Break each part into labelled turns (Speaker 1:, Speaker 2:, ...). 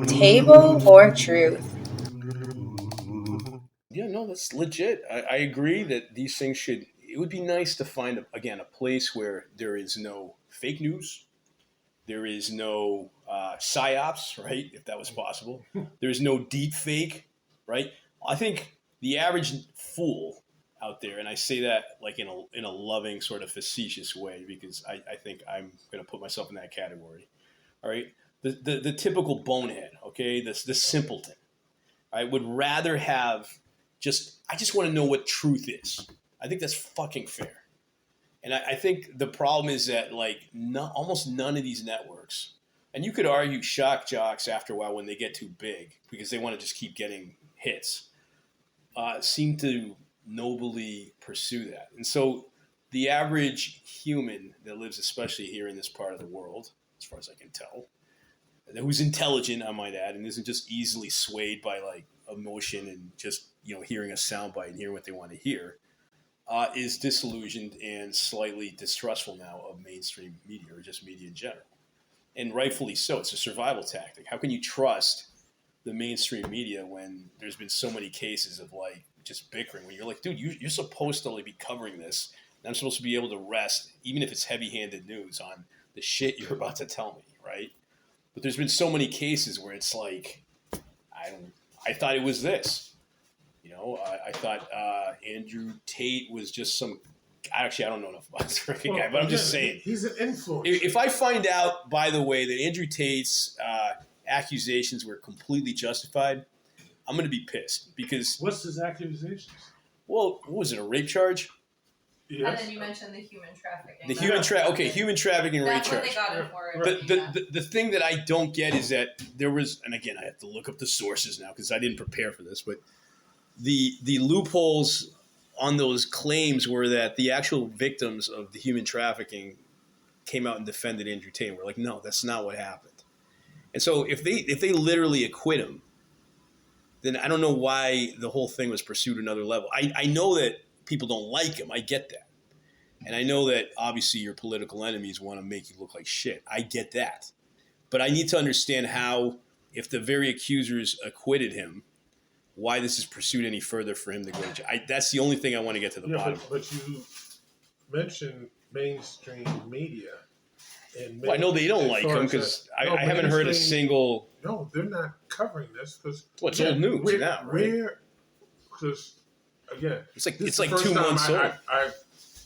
Speaker 1: Table or truth?
Speaker 2: Yeah, no, that's legit. I agree that these things should. It would be nice to find again a place where there is no fake news, there is no psyops, right? If that was possible, there is no deep fake, right? I think the average fool out there, and I say that like in a loving sort of facetious way because I think I'm going to put myself in that category. All right, the typical bonehead, okay, the simpleton. I would rather have I just want to know what truth is. I think that's fucking fair. And I think the problem is that like almost none of these networks, and you could argue shock jocks after a while when they get too big because they want to just keep getting hits, seem to nobly pursue that. And so the average human that lives, especially here in this part of the world, as far as I can tell, who's intelligent, I might add, and isn't just easily swayed by like emotion and just hearing a soundbite and hearing what they want to hear, is disillusioned and slightly distrustful now of mainstream media or just media in general, and rightfully so. It's a survival tactic. How can you trust the mainstream media when there's been so many cases of like just bickering? When you're like, dude, you're supposed to only be covering this, and I'm supposed to be able to rest, even if it's heavy-handed news, on the shit you're about to tell me, right? But there's been so many cases where it's like, I thought it was this. I thought Andrew Tate was just some. Actually, I don't know enough about this freaking guy, but I'm just saying.
Speaker 3: He's an influencer.
Speaker 2: If I find out, by the way, that Andrew Tate's accusations were completely justified, I'm going to be pissed because.
Speaker 3: What's his accusations?
Speaker 2: Well, what was it, a rape charge?
Speaker 4: Yes. And then you mentioned the human trafficking.
Speaker 2: Human trafficking rape charge.
Speaker 4: That's what they got him for.
Speaker 2: The thing that I don't get is that there was, and again, I have to look up the sources now because I didn't prepare for this, but the loopholes on those claims were that the actual victims of the human trafficking came out and defended Andrew Tate. And we're like, no, that's not what happened. And so if they literally acquit him, then I don't know why the whole thing was pursued another level. I know that people don't like him. I get that. And I know that obviously your political enemies want to make you look like shit. I get that. But I need to understand how, if the very accusers acquitted him, why this is pursued any further for him to go to jail. That's the only thing I want to get to the bottom of.
Speaker 3: But you mentioned mainstream media.
Speaker 2: Well, I know they don't like him because I haven't heard a single.
Speaker 3: No, they're not covering this because.
Speaker 2: It's old news now, right?
Speaker 3: Because again,
Speaker 2: it's like 2 months old.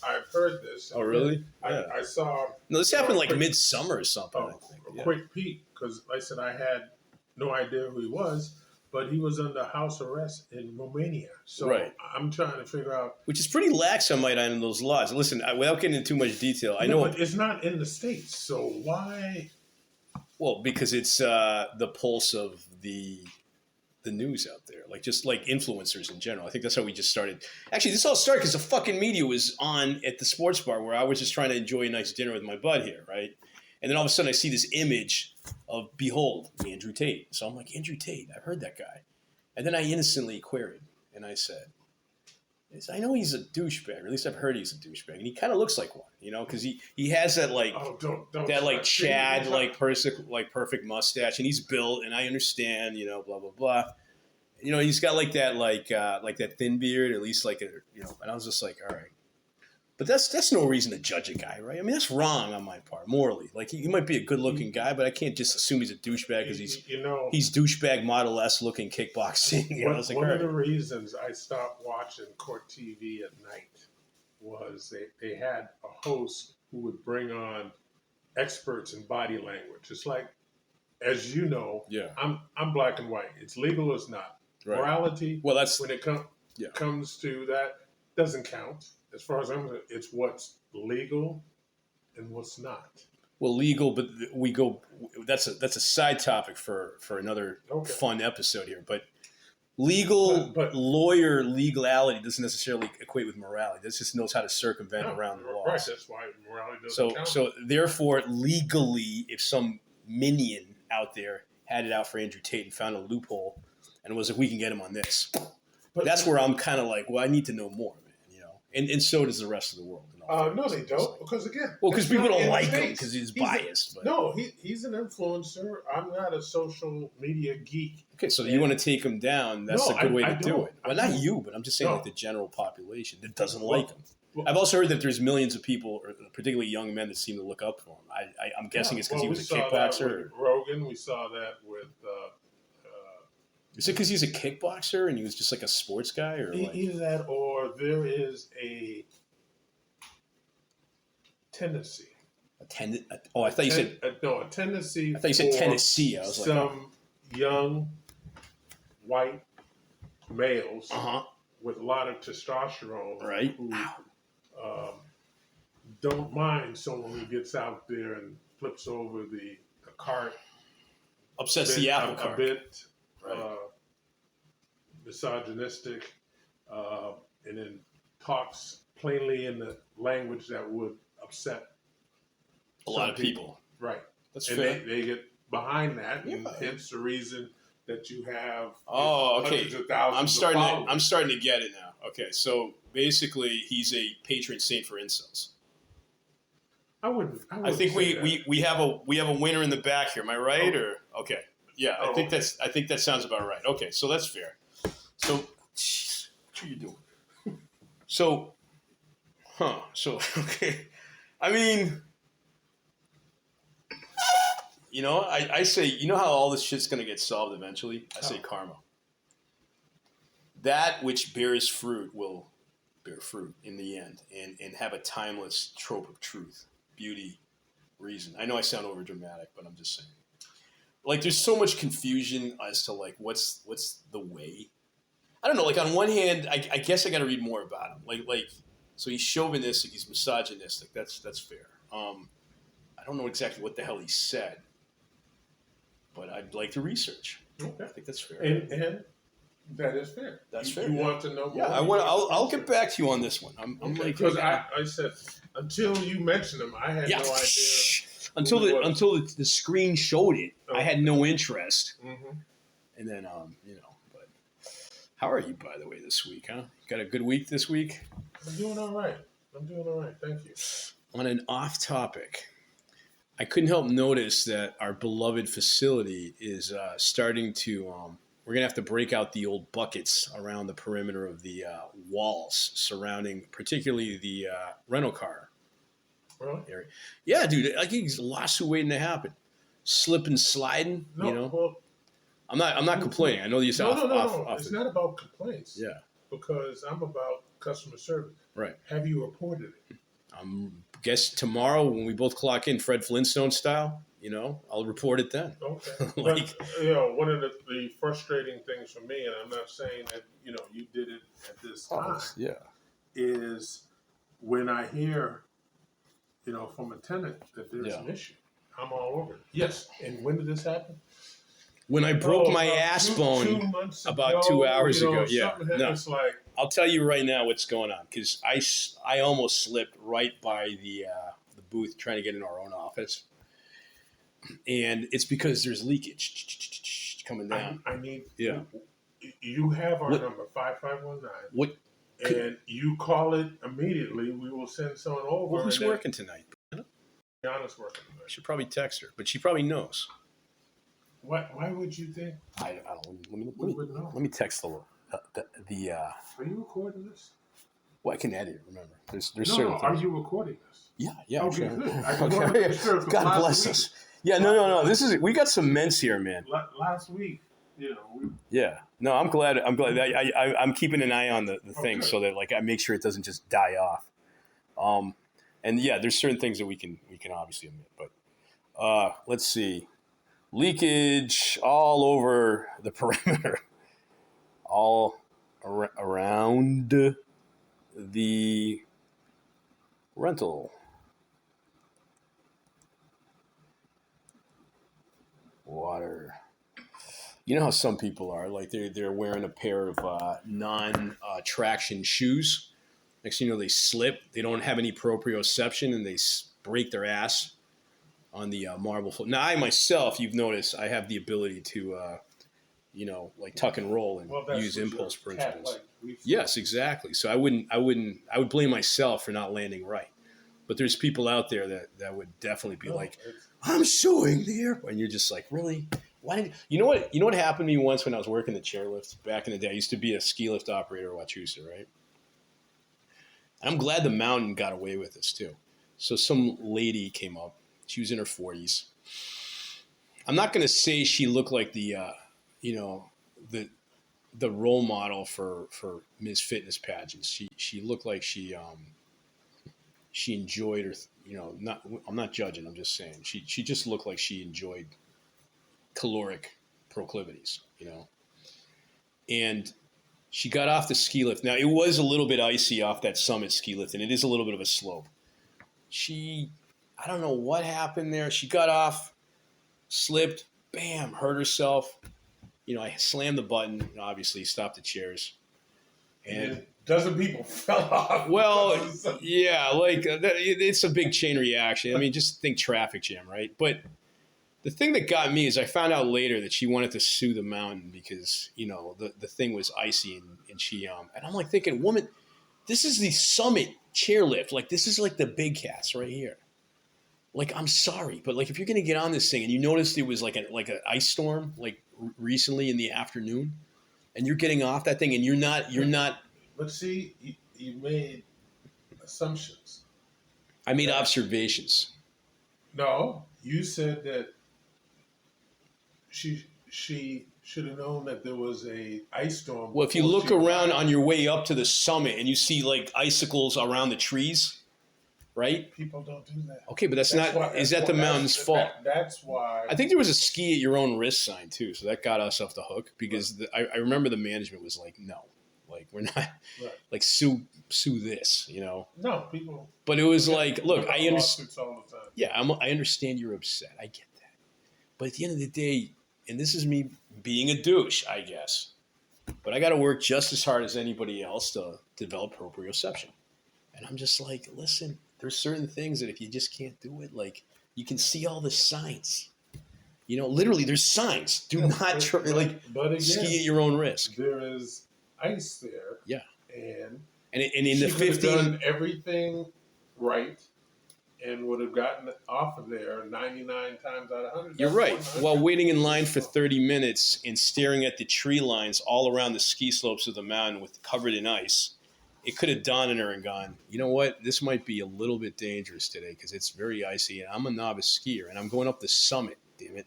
Speaker 3: I've heard this.
Speaker 2: Oh, really?
Speaker 3: Yeah. I saw.
Speaker 2: No, this happened like midsummer or something. I think.
Speaker 3: A quick peek because, like I said, I had no idea who he was, but he was under house arrest in Romania. So right. I'm trying to figure out.
Speaker 2: Which is pretty lax, I might add, in those laws. Listen, without getting into too much detail, I know.
Speaker 3: But it's not in the States, so why?
Speaker 2: Well, because it's the pulse of the news out there, just like influencers in general. I think that's how we just started. Actually, this all started because the fucking media was on at the sports bar where I was just trying to enjoy a nice dinner with my bud here, right? And then all of a sudden I see this image of, behold, Andrew Tate. So I'm like, Andrew Tate, I've heard that guy. And then I innocently queried, and I said, I know he's a douchebag, or at least I've heard he's a douchebag, and he kind of looks like one, because he has that Chad perfect mustache, and he's built, and I understand, blah blah blah. He's got like that thin beard, at least and I was just like, all right. But that's no reason to judge a guy, right? I mean, that's wrong on my part, morally. Like, he might be a good-looking guy, but I can't just assume he's a douchebag because he's douchebag Model S looking kickboxing.
Speaker 3: One of the reasons I stopped watching court TV at night was they had a host who would bring on experts in body language. It's like, as you know, I'm black and white. It's legal or it's not. Right. Morality, when it comes to that, doesn't count. As far as I'm concerned, it's what's legal and what's not.
Speaker 2: Well, legal, but that's a side topic for another fun episode here. But lawyer legality doesn't necessarily equate with morality. This just knows how to circumvent around the laws.
Speaker 3: Right, that's why morality doesn't count. So
Speaker 2: therefore, legally, if some minion out there had it out for Andrew Tate and found a loophole and was like, we can get him on this. But that's where I'm kind of like, well, I need to know more. and so does the rest of the world.
Speaker 3: No, they don't. Because again,
Speaker 2: because people don't like him
Speaker 3: States.
Speaker 2: because he's biased.
Speaker 3: He's an influencer. I'm not a social media geek.
Speaker 2: Okay, so you want to take him down? That's a good way to do it. Well, not you, but I'm just saying like the general population that doesn't like him. I've also heard that there's millions of people, particularly young men, that seem to look up for him. I'm guessing it's because he was a kickboxer.
Speaker 3: Rogan, we saw that with.
Speaker 2: Is it because he's a kickboxer and he was just like a sports guy, or
Speaker 3: either that, or there is a tendency.
Speaker 2: I thought you said
Speaker 3: a tendency.
Speaker 2: I thought you said Tennessee. I was like,
Speaker 3: some young white males with a lot of testosterone,
Speaker 2: right?
Speaker 3: Who don't mind someone who gets out there and flips over the cart,
Speaker 2: upsets the apple cart,
Speaker 3: a bit misogynistic, and then talks plainly in the language that would upset
Speaker 2: a lot of people.
Speaker 3: Right.
Speaker 2: That's
Speaker 3: and
Speaker 2: fair.
Speaker 3: They get behind that, and hence the reason that you have
Speaker 2: hundreds
Speaker 3: of thousands
Speaker 2: I'm starting to get it now. Okay, so basically he's a patron saint for incels. I think we have a winner in the back here. Am I right? Or okay. Yeah, I think that sounds about right. Okay, so that's fair. So what are you doing? So okay. I mean, I say, how all this shit's going to get solved eventually? I say karma. That which bears fruit will bear fruit in the end and have a timeless trope of truth, beauty, reason. I know I sound over dramatic, but I'm just saying. Like, there's so much confusion as to, like, what's the way. I don't know. Like, on one hand, I guess I got to read more about him. Like, so he's chauvinistic, he's misogynistic. That's fair. I don't know exactly what the hell he said, but I'd like to research.
Speaker 3: Okay.
Speaker 2: I think that's fair.
Speaker 3: And that is fair.
Speaker 2: That's fair.
Speaker 3: You want to know more?
Speaker 2: Yeah, I'll get back to you on this one. I'm like,
Speaker 3: because I said until you mentioned him, I had no idea.
Speaker 2: Until the screen showed it, I had no interest.
Speaker 3: Mm-hmm.
Speaker 2: And then but how are you, by the way, this week? Huh? Got a good week this week?
Speaker 3: I'm doing all right. Thank you.
Speaker 2: On an off topic, I couldn't help notice that our beloved facility is starting to. We're gonna have to break out the old buckets around the perimeter of the walls surrounding, particularly the rental car area. Yeah, dude, I think there's a lawsuit waiting to happen. Slip and sliding,
Speaker 3: Well,
Speaker 2: I'm not complaining. I know you said
Speaker 3: no. It's not about complaints.
Speaker 2: Yeah,
Speaker 3: because I'm about customer service.
Speaker 2: Right.
Speaker 3: Have you reported it?
Speaker 2: Guess tomorrow when we both clock in, Fred Flintstone style. I'll report it then.
Speaker 3: Okay.
Speaker 2: Like,
Speaker 3: but, one of the frustrating things for me, and I'm not saying that you did it at this time.
Speaker 2: Yeah.
Speaker 3: Is when I hear, from a tenant that there's an issue, I'm all over it. Yes. And when did this happen? When I broke my ass bone 2 months
Speaker 2: about 2 hours ago. Yeah.
Speaker 3: No. It's like,
Speaker 2: I'll tell you right now what's going on because I almost slipped right by the booth trying to get into our own office. And it's because there's leakage coming down.
Speaker 3: I need. Yeah. You have our number 5519.
Speaker 2: What?
Speaker 3: And you call it immediately. We will send someone over.
Speaker 2: Well, who's working tonight?
Speaker 3: Brianna's working tonight.
Speaker 2: I should probably text her, but she probably knows.
Speaker 3: Why would you think?
Speaker 2: I don't. Let me text the. Are
Speaker 3: you recording this?
Speaker 2: Well, I can edit it. Remember, there's
Speaker 3: no,
Speaker 2: certain.
Speaker 3: No, are you recording this?
Speaker 2: Yeah.
Speaker 3: Okay,
Speaker 2: sure.
Speaker 3: Good.
Speaker 2: Okay. God bless us. Yeah, no. We got some mints here, man.
Speaker 3: Last week,
Speaker 2: Yeah. No, I'm glad. I'm keeping an eye on the thing so that I make sure it doesn't just die off. And yeah, there's certain things that we can obviously omit, but let's see, leakage all over the perimeter, all around the rental. Water. You know how some people are, like they're wearing a pair of non-traction shoes. Next thing you know, they slip. They don't have any proprioception, and they break their ass on the marble floor. Now, I myself, you've noticed, I have the ability to like tuck and roll and
Speaker 3: Well, that's
Speaker 2: use
Speaker 3: what
Speaker 2: impulse
Speaker 3: your cat
Speaker 2: principles.
Speaker 3: like.
Speaker 2: Yes, exactly. So I would blame myself for not landing right. But there's people out there that would definitely be like, I'm suing there. And you're just like, really? Why did you know what happened to me once when I was working the chairlift back in the day? I used to be a ski lift operator at Wachusett, right? And I'm glad the mountain got away with this too. So some lady came up. She was in her 40s. I'm not going to say she looked like the role model for Ms. Fitness pageants. She looked like she enjoyed her. I'm not judging. I'm just saying she just looked like she enjoyed caloric proclivities. And she got off the ski lift. Now it was a little bit icy off that summit ski lift, and it is a little bit of a slope. I don't know what happened there. She got off, slipped, bam, hurt herself. I slammed the button, obviously stopped the chairs. And
Speaker 3: dozen people fell off.
Speaker 2: Well, yeah, it's a big chain reaction. I mean, just think traffic jam, right? But the thing that got me is I found out later that she wanted to sue the mountain because, the thing was icy and she, and I'm like thinking, woman, this is the summit chairlift. Like, this is like the big cats right here. Like, I'm sorry, but like if you're going to get on this thing and you noticed it was like an ice storm, like recently in the afternoon, and you're getting off that thing and you're not.
Speaker 3: But see, you made assumptions.
Speaker 2: I made observations.
Speaker 3: No, you said that she should have known that there was a ice storm.
Speaker 2: Well, if you look around on your way up to the summit and you see like icicles around the trees, right?
Speaker 3: People don't do that.
Speaker 2: Okay, but that's not. Is that the mountain's fault?
Speaker 3: That's why.
Speaker 2: I think there was a ski at your own risk sign too, so that got us off the hook because I remember the management was like, no, like we're not, like sue this,
Speaker 3: No, people.
Speaker 2: But it was like, look, I understand.
Speaker 3: All the time.
Speaker 2: Yeah, I understand you're upset. I get that, but at the end of the day, and this is me being a douche, I guess, but I got to work just as hard as anybody else to develop proprioception, and I'm just like, listen. There's certain things that if you just can't do it, like you can see all the signs. Literally, there's signs. Do not try,
Speaker 3: but again,
Speaker 2: ski at your own risk.
Speaker 3: There is ice there.
Speaker 2: Yeah,
Speaker 3: and
Speaker 2: in the 15,
Speaker 3: done everything right, and would have gotten off of there 99 times out of 100.
Speaker 2: You're right. While waiting in line for 30 minutes and staring at the tree lines all around the ski slopes of the mountain covered in ice. It could have dawned on her and gone, you know what? This might be a little bit dangerous today because it's very icy and I'm a novice skier and I'm going up the summit, damn it.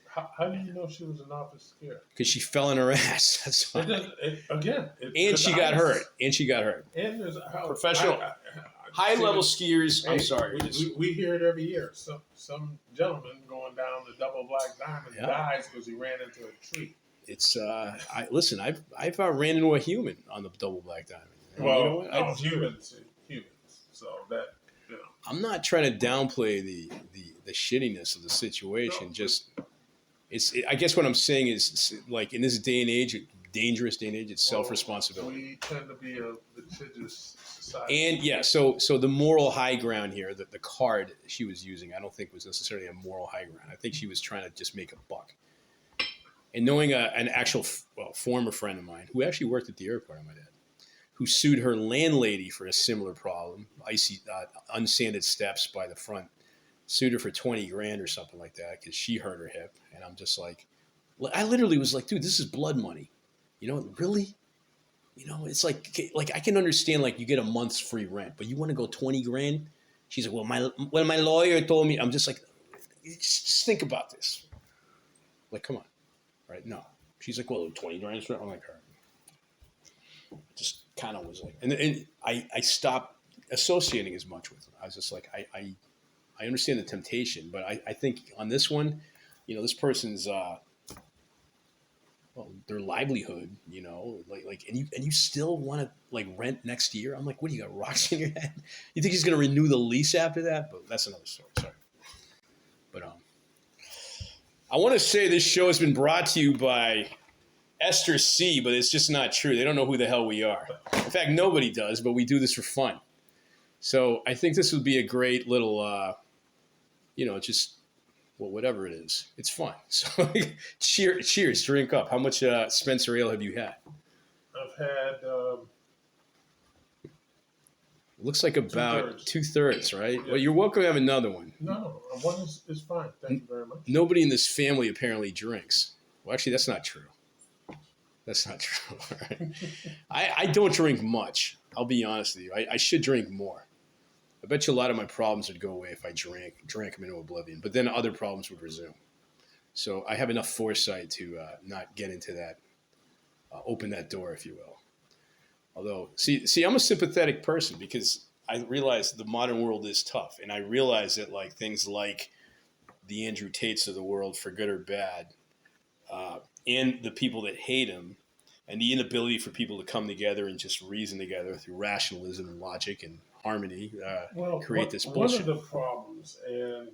Speaker 3: How do you know she was a novice skier?
Speaker 2: Because she fell on her ass. That's why. And she got hurt.
Speaker 3: And there's
Speaker 2: professional, high-level skiers. I'm sorry.
Speaker 3: We hear it every year. Some gentleman going down the double black diamond dies because he ran into a tree.
Speaker 2: It's listen. I've ran into a human on the double black diamond. And
Speaker 3: well, humans. So that
Speaker 2: I'm not trying to downplay the shittiness of the situation. No. I guess what I'm saying is like in this day and age, dangerous day and age, it's self-responsibility.
Speaker 3: We tend to be a litigious society.
Speaker 2: And yeah, so the moral high ground here, the card she was using, I don't think was necessarily a moral high ground. I think she was trying to just make a buck. And knowing an actual former friend of mine who actually worked at the airport, my dad, who sued her landlady for a similar problem, icy, unsanded steps by the front, sued her for $20,000 or something like that because she hurt her hip. And I'm just like, I literally was like, dude, this is blood money. Really? It's like I can understand like you get a month's free rent, but you want to go $20,000? She's like, well, my lawyer told me. I'm just like, just think about this. Like, come on. Right? No. She's like, well, $20,000. I'm like, her. Just kind of was like, and I stopped associating as much with her. I was just like, I understand the temptation, but I think on this one, this person's, their livelihood, and you still want to like rent next year. I'm like, what do you got, rocks in your head? You think he's going to renew the lease after that? But that's another story. Sorry. But, I want to say this show has been brought to you by Esther C, but it's just not true. They don't know who the hell we are. In fact, nobody does, but we do this for fun. So I think this would be a great little, just well, whatever it is, it's fun. So cheers, drink up. How much Spencer Ale have you had?
Speaker 3: I've had
Speaker 2: Looks like about 2/3, right?
Speaker 3: Yeah.
Speaker 2: Well, you're welcome to have another one.
Speaker 3: no, one is fine. Thank you very much.
Speaker 2: Nobody in this family apparently drinks. Well, actually, that's not true. That's not true. All right. I don't drink much. I'll be honest with you. I should drink more. I bet you a lot of my problems would go away if I drank them into oblivion. But then other problems would resume. So I have enough foresight to not get into that, open that door, if you will. Although, see, I'm a sympathetic person because I realize the modern world is tough. And I realize that like things like the Andrew Tates of the world, for good or bad, and the people that hate him, and the inability for people to come together and just reason together through rationalism and logic and harmony, create this bullshit.
Speaker 3: One of the problems, and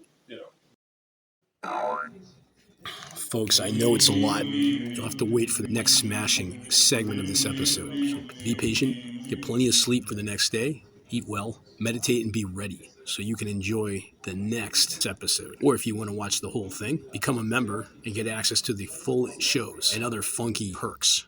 Speaker 2: Folks, I know it's a lot. You'll have to wait for the next smashing segment of this episode. So be patient, get plenty of sleep for the next day, eat well, meditate, and be ready so you can enjoy the next episode. Or if you want to watch the whole thing, become a member and get access to the full shows and other funky perks.